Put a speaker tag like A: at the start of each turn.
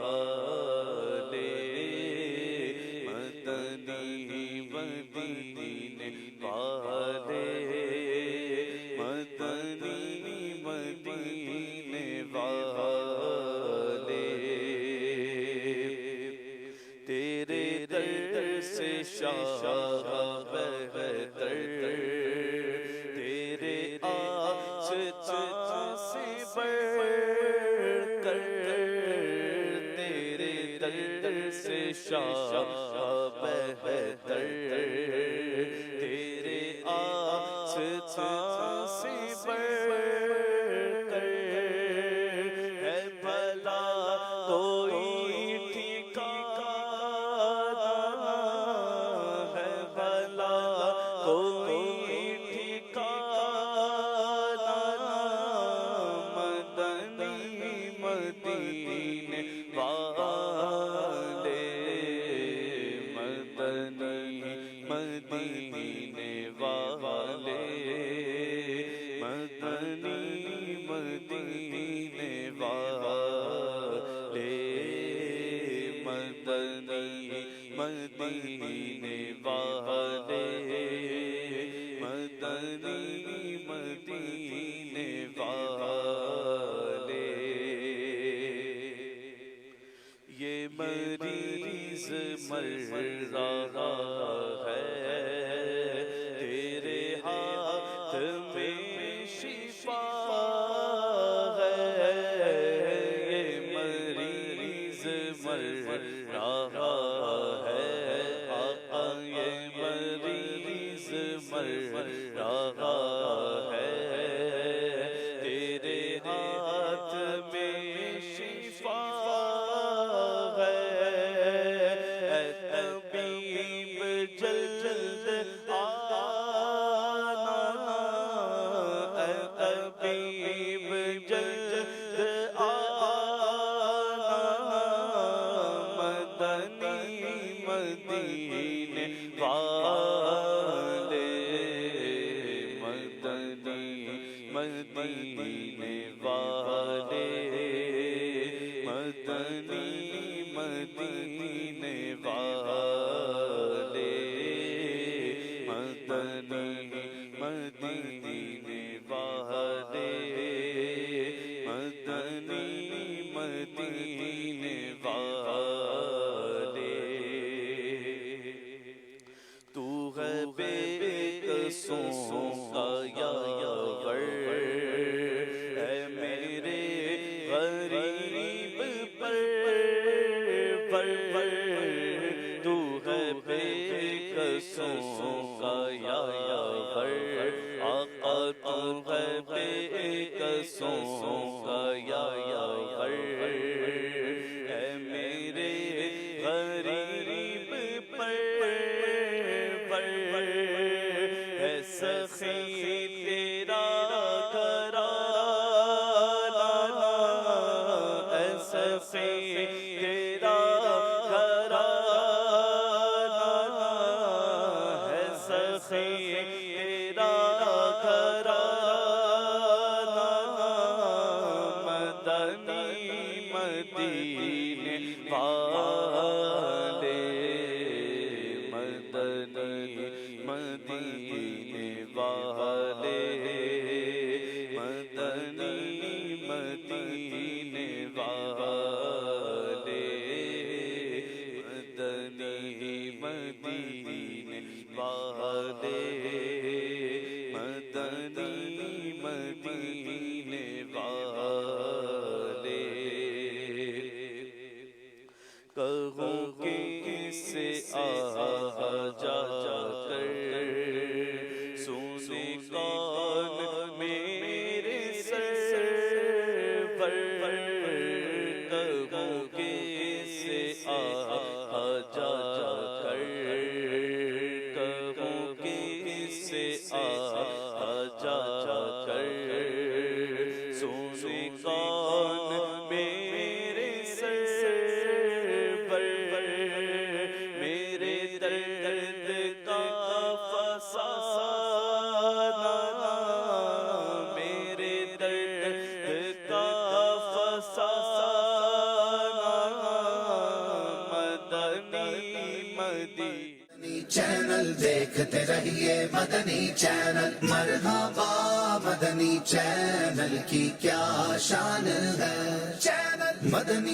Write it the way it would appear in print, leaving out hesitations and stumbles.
A: والے مدنی مدینے والے مدنی مدینے والے تیرے در سے شاہ بہتر تیرے آستا سے بڑھ کر تیرے در سے شاہ بہتر تیرے آستا سے بڑھ کر ہے بھلا کوئی مدینے والے مدنی مدینے والے مدنی مدینے والے مدنی مدینے والے یہ مریض مر رہا ہے تیرے ہاتھ میں شفا ہے یہ مریض مر رہا ہے یہ مریض مر رہا ہے تیرے ہاتھ میں شفا مدینے والے مدنی مدینے والے مدنی مدینے والے مدنی مدینے والے مدنی مدینے والے تو ہے بے قصوں کا یاور اے میرے غریب پرور تو ہے بے قصوں کا یاور آقا تو ہے بے قصوں کا یاور اے میرے غریب سخی تیرا گھرانہ اے سخی تیرا گھرانہ ہے سخی تیرا گھرانہ مدنی مدینے والے مدنی مدینے والے مدنی مدینے والے مدنی مدینے والے مدنی مدینے والے کہوں مدنی مدنی
B: چینل دیکھتے رہیے مدنی چینل، مرحبا مدنی چینل کی کیا شان ہے، چینل مدنی